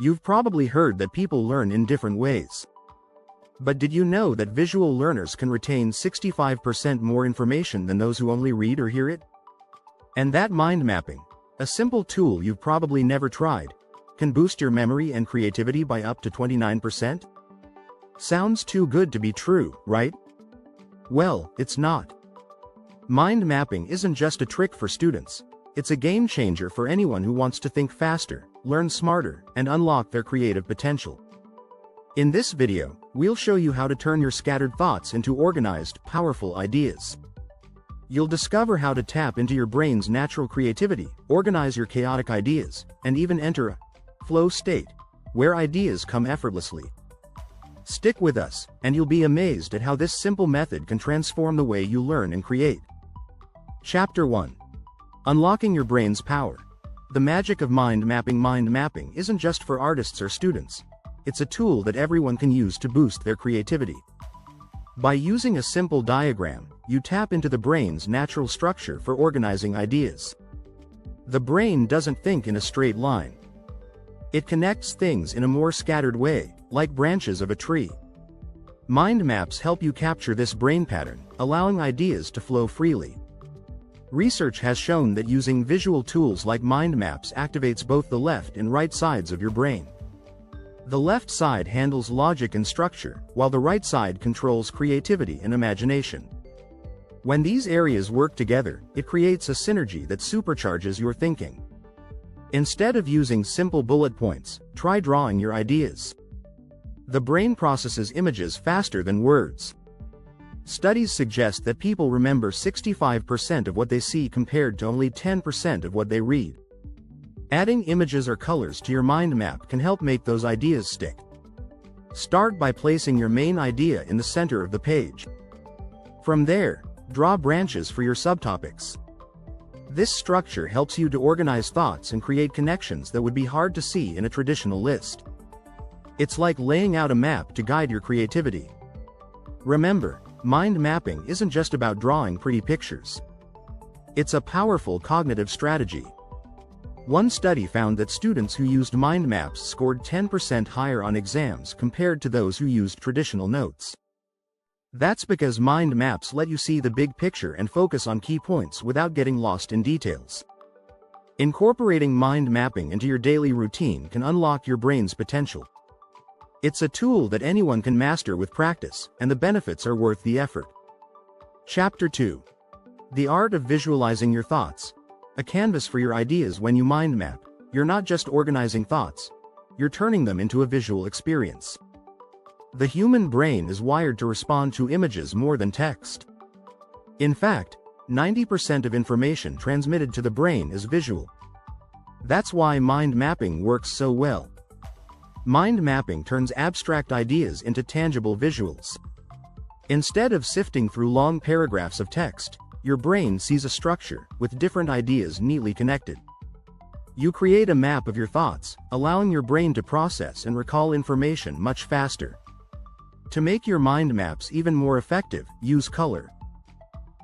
You've probably heard that people learn in different ways. But did you know that visual learners can retain 65% more information than those who only read or hear it? And that mind mapping, a simple tool you've probably never tried, can boost your memory and creativity by up to 29%? Sounds too good to be true, right? Well, it's not. Mind mapping isn't just a trick for students. It's a game changer for anyone who wants to think faster, learn smarter, and unlock their creative potential. In this video, we'll show you how to turn your scattered thoughts into organized, powerful ideas. You'll discover how to tap into your brain's natural creativity, organize your chaotic ideas, and even enter a flow state, where ideas come effortlessly. Stick with us, and you'll be amazed at how this simple method can transform the way you learn and create. Chapter 1. Unlocking your brain's power. The magic of mind mapping. Mind mapping isn't just for artists or students. It's a tool that everyone can use to boost their creativity. By using a simple diagram, you tap into the brain's natural structure for organizing ideas. The brain doesn't think in a straight line. It connects things in a more scattered way, like branches of a tree. Mind maps help you capture this brain pattern, allowing ideas to flow freely. Research has shown that using visual tools like mind maps activates both the left and right sides of your brain. The left side handles logic and structure, while the right side controls creativity and imagination. When these areas work together, it creates a synergy that supercharges your thinking. Instead of using simple bullet points, try drawing your ideas. The brain processes images faster than words. Studies suggest that people remember 65% of what they see compared to only 10% of what they read. Adding images or colors to your mind map can help make those ideas stick. Start by placing your main idea in the center of the page. From there, draw branches for your subtopics. This structure helps you to organize thoughts and create connections that would be hard to see in a traditional list. It's like laying out a map to guide your creativity. Remember, mind mapping isn't just about drawing pretty pictures. It's a powerful cognitive strategy. One study found that students who used mind maps scored 10% higher on exams compared to those who used traditional notes. That's because mind maps let you see the big picture and focus on key points without getting lost in details. Incorporating mind mapping into your daily routine can unlock your brain's potential. It's a tool that anyone can master with practice, and the benefits are worth the effort. Chapter 2. The art of visualizing your thoughts. A canvas for your ideas. When you mind map, you're not just organizing thoughts, you're turning them into a visual experience. The human brain is wired to respond to images more than text. In fact, 90% of information transmitted to the brain is visual. That's why mind mapping works so well. Mind mapping turns abstract ideas into tangible visuals. Instead of sifting through long paragraphs of text, your brain sees a structure, with different ideas neatly connected. You create a map of your thoughts, allowing your brain to process and recall information much faster. To make your mind maps even more effective, use color.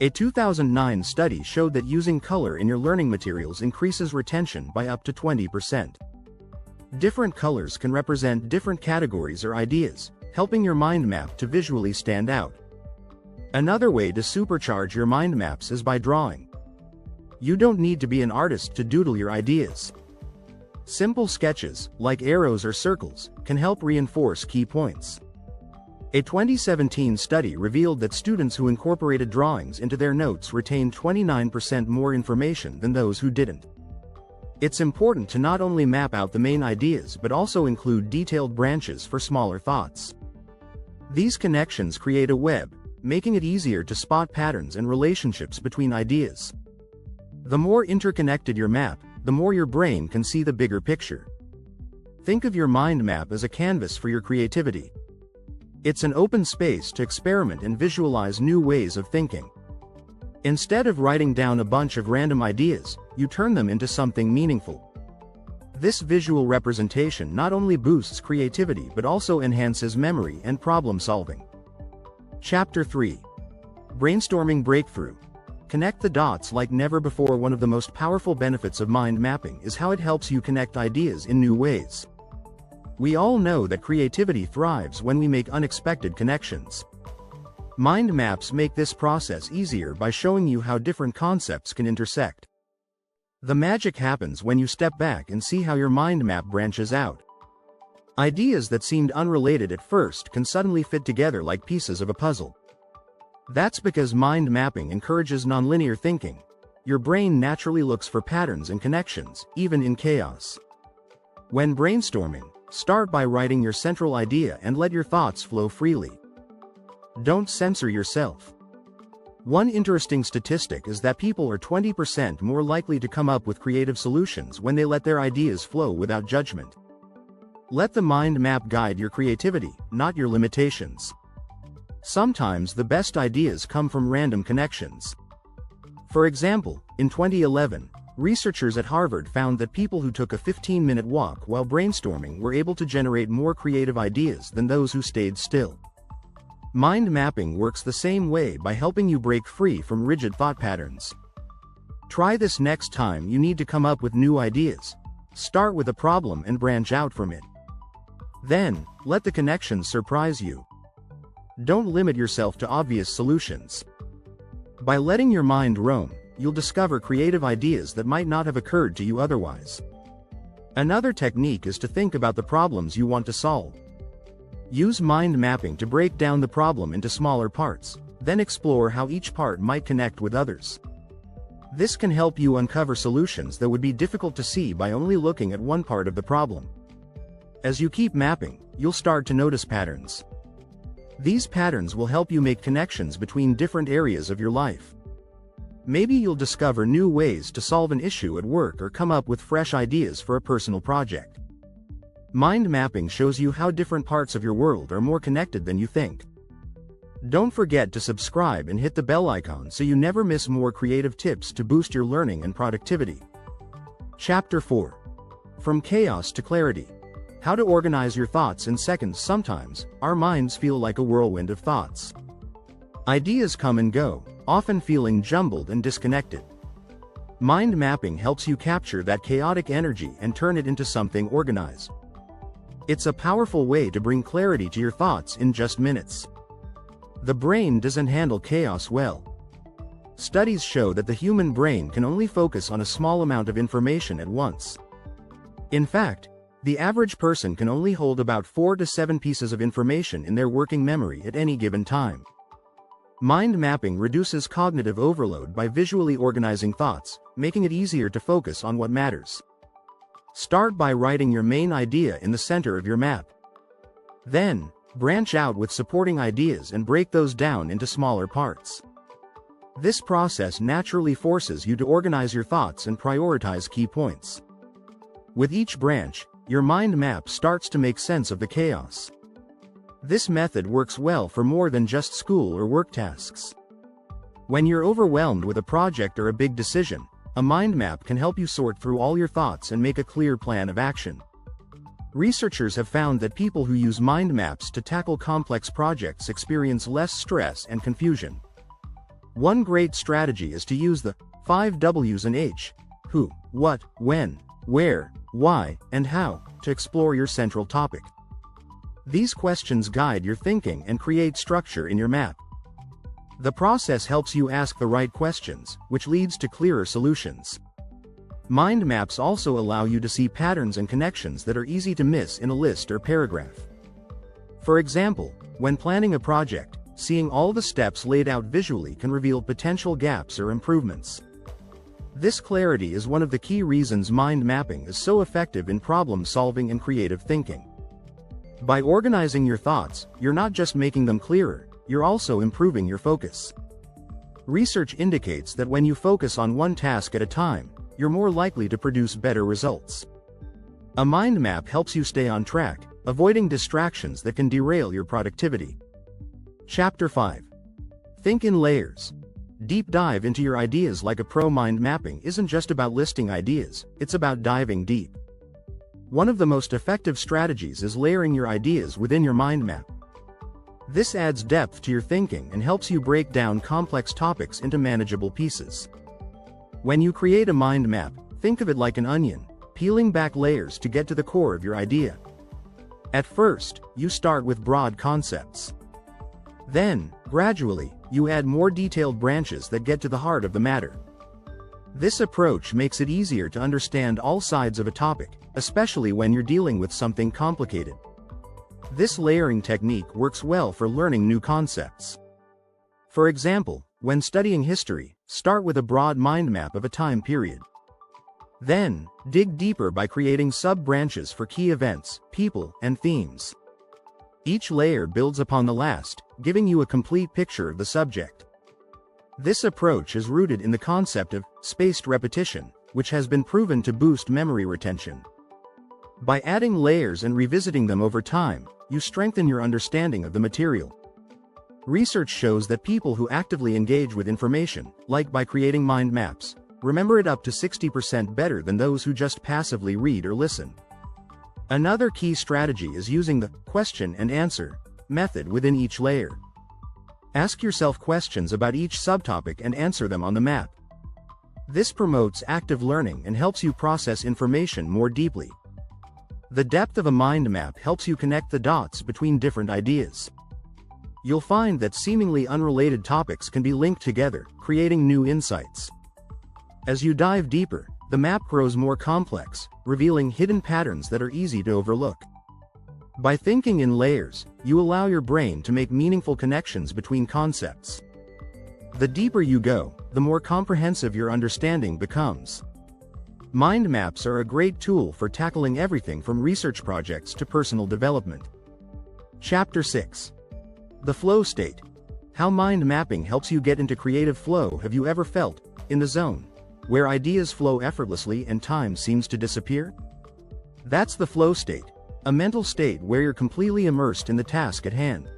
A 2009 study showed that using color in your learning materials increases retention by up to 20%. Different colors can represent different categories or ideas, helping your mind map to visually stand out. Another way to supercharge your mind maps is by drawing. You don't need to be an artist to doodle your ideas. Simple sketches, like arrows or circles, can help reinforce key points. A 2017 study revealed that students who incorporated drawings into their notes retained 29% more information than those who didn't. It's important to not only map out the main ideas but also include detailed branches for smaller thoughts. These connections create a web, making it easier to spot patterns and relationships between ideas. The more interconnected your map, the more your brain can see the bigger picture. Think of your mind map as a canvas for your creativity. It's an open space to experiment and visualize new ways of thinking. Instead of writing down a bunch of random ideas, you turn them into something meaningful. This visual representation not only boosts creativity but also enhances memory and problem solving. Chapter 3. Brainstorming breakthrough. Connect the dots like never before. One of the most powerful benefits of mind mapping is how it helps you connect ideas in new ways. We all know that creativity thrives when we make unexpected connections. Mind maps make this process easier by showing you how different concepts can intersect. The magic happens when you step back and see how your mind map branches out. Ideas that seemed unrelated at first can suddenly fit together like pieces of a puzzle. That's because mind mapping encourages nonlinear thinking. Your brain naturally looks for patterns and connections, even in chaos. When brainstorming, start by writing your central idea and let your thoughts flow freely. Don't censor yourself. One interesting statistic is that people are 20% more likely to come up with creative solutions when they let their ideas flow without judgment. Let the mind map guide your creativity, not your limitations. Sometimes the best ideas come from random connections. For example, in 2011, researchers at Harvard found that people who took a 15-minute walk while brainstorming were able to generate more creative ideas than those who stayed still. Mind mapping works the same way by helping you break free from rigid thought patterns. Try this next time you need to come up with new ideas. Start with a problem and branch out from it. Then, let the connections surprise you. Don't limit yourself to obvious solutions. By letting your mind roam, you'll discover creative ideas that might not have occurred to you otherwise. Another technique is to think about the problems you want to solve. Use mind mapping to break down the problem into smaller parts, then explore how each part might connect with others. This can help you uncover solutions that would be difficult to see by only looking at one part of the problem. As you keep mapping, you'll start to notice patterns. These patterns will help you make connections between different areas of your life. Maybe you'll discover new ways to solve an issue at work or come up with fresh ideas for a personal project. Mind mapping shows you how different parts of your world are more connected than you think. Don't forget to subscribe and hit the bell icon so you never miss more creative tips to boost your learning and productivity. Chapter 4. From Chaos to Clarity. How to organize your thoughts in seconds. Sometimes, our minds feel like a whirlwind of thoughts. Ideas come and go, often feeling jumbled and disconnected. Mind mapping helps you capture that chaotic energy and turn it into something organized. It's a powerful way to bring clarity to your thoughts in just minutes. The brain doesn't handle chaos well. Studies show that the human brain can only focus on a small amount of information at once. In fact, the average person can only hold about 4 to 7 pieces of information in their working memory at any given time. Mind mapping reduces cognitive overload by visually organizing thoughts, making it easier to focus on what matters. Start by writing your main idea in the center of your map. Then, branch out with supporting ideas and break those down into smaller parts. This process naturally forces you to organize your thoughts and prioritize key points. With each branch, your mind map starts to make sense of the chaos. This method works well for more than just school or work tasks. When you're overwhelmed with a project or a big decision, a mind map can help you sort through all your thoughts and make a clear plan of action. Researchers have found that people who use mind maps to tackle complex projects experience less stress and confusion. One great strategy is to use the 5 W's and H: who, what, when, where, why, and how, to explore your central topic. These questions guide your thinking and create structure in your map. The process helps you ask the right questions, which leads to clearer solutions. Mind maps also allow you to see patterns and connections that are easy to miss in a list or paragraph. For example, when planning a project, seeing all the steps laid out visually can reveal potential gaps or improvements. This clarity is one of the key reasons mind mapping is so effective in problem solving and creative thinking. By organizing your thoughts, you're not just making them clearer, you're also improving your focus. Research indicates that when you focus on one task at a time, you're more likely to produce better results. A mind map helps you stay on track, avoiding distractions that can derail your productivity. Chapter 5. Think in layers. Deep dive into your ideas like a pro. Mind mapping isn't just about listing ideas, it's about diving deep. One of the most effective strategies is layering your ideas within your mind map. This adds depth to your thinking and helps you break down complex topics into manageable pieces. When you create a mind map, think of it like an onion, peeling back layers to get to the core of your idea. At first, you start with broad concepts. Then, gradually, you add more detailed branches that get to the heart of the matter. This approach makes it easier to understand all sides of a topic, especially when you're dealing with something complicated. This layering technique works well for learning new concepts. For example, when studying history, start with a broad mind map of a time period. Then, dig deeper by creating sub-branches for key events, people, and themes. Each layer builds upon the last, giving you a complete picture of the subject. This approach is rooted in the concept of spaced repetition, which has been proven to boost memory retention. By adding layers and revisiting them over time, you strengthen your understanding of the material. Research shows that people who actively engage with information, like by creating mind maps, remember it up to 60% better than those who just passively read or listen. Another key strategy is using the question and answer method within each layer. Ask yourself questions about each subtopic and answer them on the map. This promotes active learning and helps you process information more deeply. The depth of a mind map helps you connect the dots between different ideas. You'll find that seemingly unrelated topics can be linked together, creating new insights. As you dive deeper, the map grows more complex, revealing hidden patterns that are easy to overlook. By thinking in layers, you allow your brain to make meaningful connections between concepts. The deeper you go, the more comprehensive your understanding becomes. Mind maps are a great tool for tackling everything from research projects to personal development. Chapter 6. The flow state. How mind mapping helps you get into creative flow. Have you ever felt in the zone, where ideas flow effortlessly and time seems to disappear? That's the flow state, a mental state where you're completely immersed in the task at hand.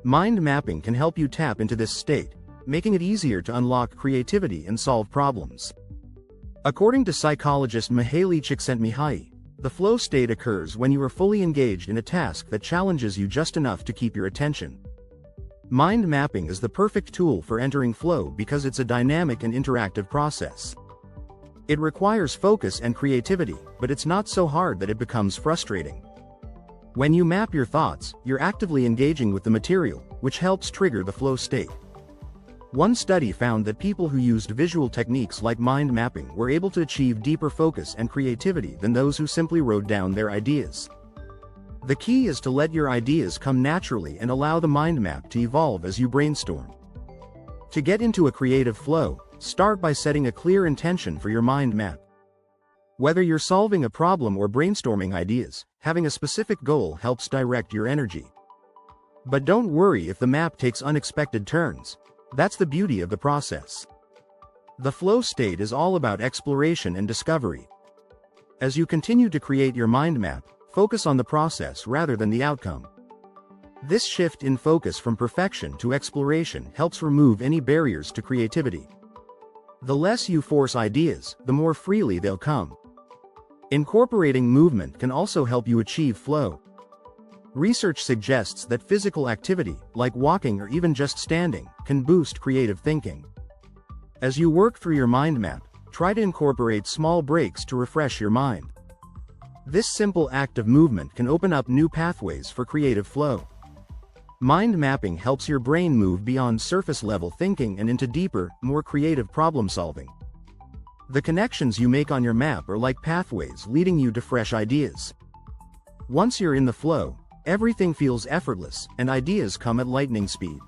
Mind mapping can help you tap into this state, making it easier to unlock creativity and solve problems. According to psychologist Mihaly Csikszentmihalyi, the flow state occurs when you are fully engaged in a task that challenges you just enough to keep your attention. Mind mapping is the perfect tool for entering flow because it's a dynamic and interactive process. It requires focus and creativity, but it's not so hard that it becomes frustrating. When you map your thoughts, you're actively engaging with the material, which helps trigger the flow state. One study found that people who used visual techniques like mind mapping were able to achieve deeper focus and creativity than those who simply wrote down their ideas. The key is to let your ideas come naturally and allow the mind map to evolve as you brainstorm. To get into a creative flow, start by setting a clear intention for your mind map. Whether you're solving a problem or brainstorming ideas, having a specific goal helps direct your energy. But don't worry if the map takes unexpected turns. That's the beauty of the process. The flow state is all about exploration and discovery. As you continue to create your mind map, focus on the process rather than the outcome. This shift in focus from perfection to exploration helps remove any barriers to creativity. The less you force ideas, the more freely they'll come. Incorporating movement can also help you achieve flow. Research suggests that physical activity, like walking or even just standing, can boost creative thinking. As you work through your mind map, try to incorporate small breaks to refresh your mind. This simple act of movement can open up new pathways for creative flow. Mind mapping helps your brain move beyond surface-level thinking and into deeper, more creative problem-solving. The connections you make on your map are like pathways leading you to fresh ideas. Once you're in the flow, everything feels effortless, and ideas come at lightning speed.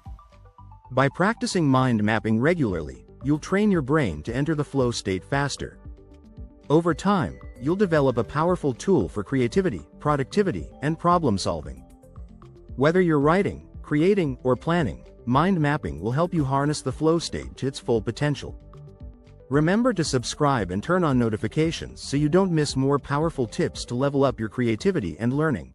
By practicing mind mapping regularly, you'll train your brain to enter the flow state faster. Over time, you'll develop a powerful tool for creativity, productivity, and problem-solving. Whether you're writing, creating, or planning, mind mapping will help you harness the flow state to its full potential. Remember to subscribe and turn on notifications so you don't miss more powerful tips to level up your creativity and learning.